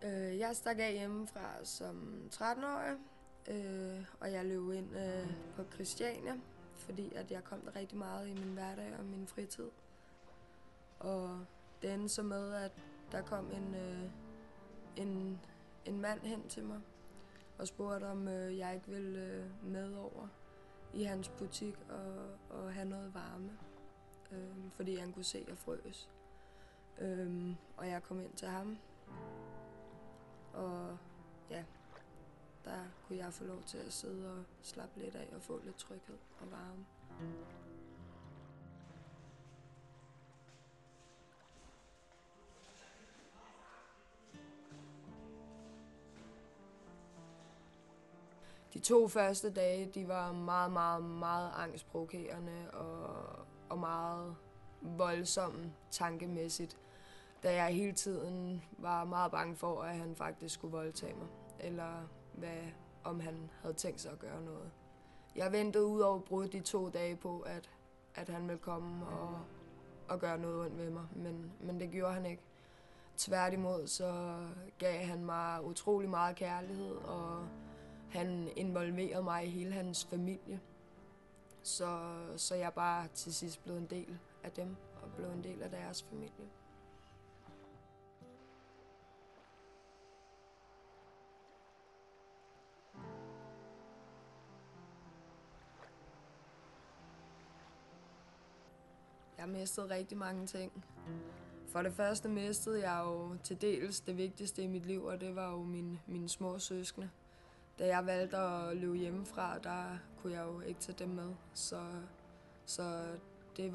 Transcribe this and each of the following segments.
Jeg stak af hjemmefra som 13-årig, og jeg løb ind på Christiania, fordi at jeg kom der rigtig meget i min hverdag og min fritid. Og det endte så med, at der kom en mand hen til mig og spurgte, om jeg ikke ville med over i hans butik og have noget varme, fordi han kunne se, at jeg frøs. Og jeg kom ind til ham, og ja, der kunne jeg få lov til at sidde og slappe lidt af og få lidt tryghed og varme. De 2 første dage, de var meget angstprovokerende og meget voldsomme tankemæssigt, da jeg hele tiden var meget bange for, at han faktisk skulle voldtage mig, eller om han havde tænkt sig at gøre noget. Jeg ventede ud over brud de 2 dage på, at han ville komme og gøre noget ondt ved mig, men det gjorde han ikke. Tværtimod så gav han mig utrolig meget kærlighed, og han involverede mig i hele hans familie. Så jeg bare til sidst blev en del af dem og blev en del af deres familie. Jeg mistede rigtig mange ting. For det første mistede jeg jo til dels det vigtigste i mit liv, og det var jo mine små søskende. Da jeg valgte at løbe hjemmefra, der kunne jeg jo ikke tage dem med. Så det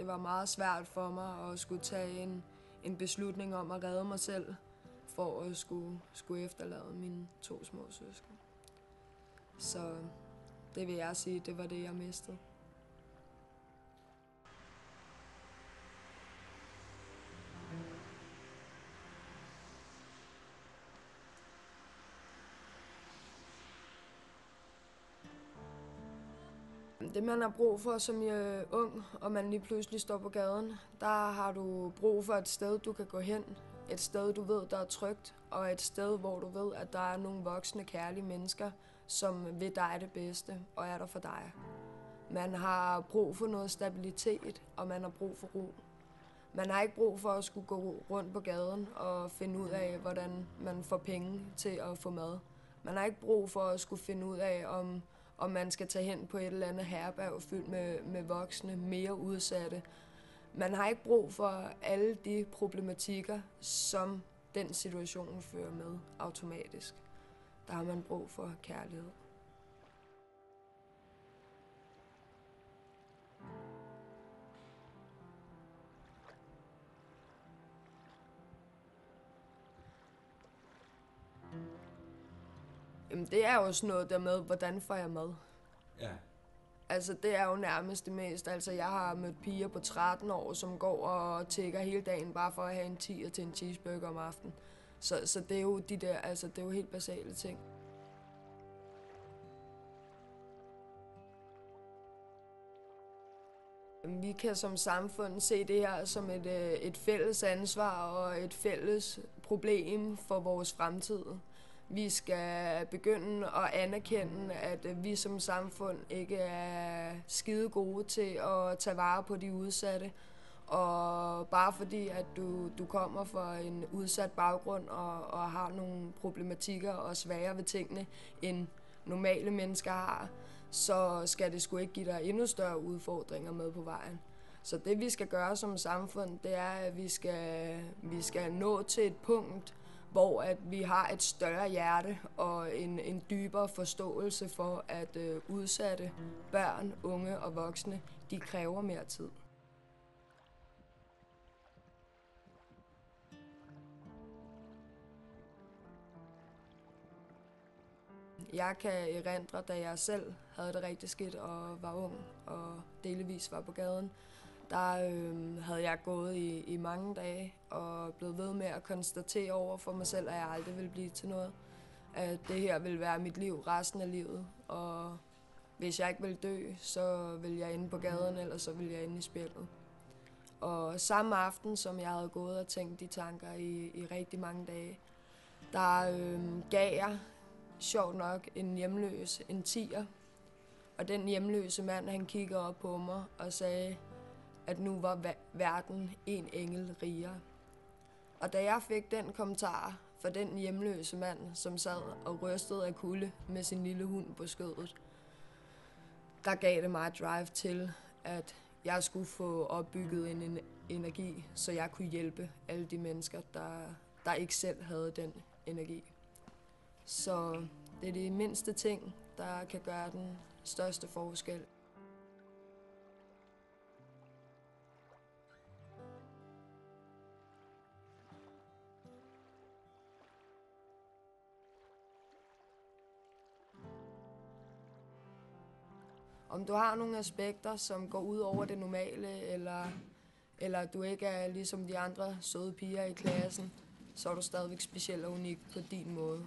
var meget svært for mig at skulle tage en beslutning om at redde mig selv, for at skulle efterlade mine 2 små søskende. Så det vil jeg sige, det var det, jeg mistede. Det man har brug for som ung, og man lige pludselig står på gaden, der har du brug for et sted, du kan gå hen. Et sted, du ved, der er trygt, og et sted, hvor du ved, at der er nogle voksne, kærlige mennesker, som vil dig det bedste og er der for dig. Man har brug for noget stabilitet, og man har brug for ro. Man har ikke brug for at skulle gå rundt på gaden og finde ud af, hvordan man får penge til at få mad. Man har ikke brug for at skulle finde ud af, om man skal tage hen på et eller andet herberg fyldt med voksne, mere udsatte. Man har ikke brug for alle de problematikker, som den situation fører med automatisk. Der har man brug for kærlighed. Jamen, det er jo sådan noget der med, hvordan får jeg mad? Ja. Altså, det er jo nærmest det mest. Altså, jeg har mødt piger på 13 år, som går og tigger hele dagen, bare for at have en 10'er til en cheeseburger om aftenen. Så det er jo de der, altså, det er jo helt basale ting. Vi kan som samfund se det her som et fælles ansvar og et fælles problem for vores fremtid. Vi skal begynde at anerkende, at vi som samfund ikke er skide gode til at tage vare på de udsatte. Og bare fordi, at du kommer fra en udsat baggrund og har nogle problematikker og svære ved tingene, end normale mennesker har, så skal det sgu ikke give dig endnu større udfordringer med på vejen. Så det vi skal gøre som samfund, det er, at vi skal nå til et punkt, hvor at vi har et større hjerte og en dybere forståelse for, at udsatte børn, unge og voksne, de kræver mere tid. Jeg kan erindre, da jeg selv havde det rigtig skidt og var ung og delvis var på gaden, der havde jeg gået i mange dage og blevet ved med at konstatere over for mig selv, at jeg aldrig ville blive til noget. At det her ville være mit liv resten af livet, og hvis jeg ikke ville dø, så ville jeg ende på gaden, eller så ville jeg ende i spjældet. Og samme aften, som jeg havde gået og tænkt de tanker i rigtig mange dage, der gav jeg sjovt nok en hjemløs en 10'er. Og den hjemløse mand, han kiggede op på mig og sagde, at nu var verden en engel rigere. Og da jeg fik den kommentar fra den hjemløse mand, som sad og rystede af kulde med sin lille hund på skødet, der gav det mig et drive til, at jeg skulle få opbygget en energi, så jeg kunne hjælpe alle de mennesker, der ikke selv havde den energi. Så det er de mindste ting, der kan gøre den største forskel. Om du har nogle aspekter, som går ud over det normale, eller du ikke er ligesom de andre søde piger i klassen, så er du stadigvæk speciel og unik på din måde.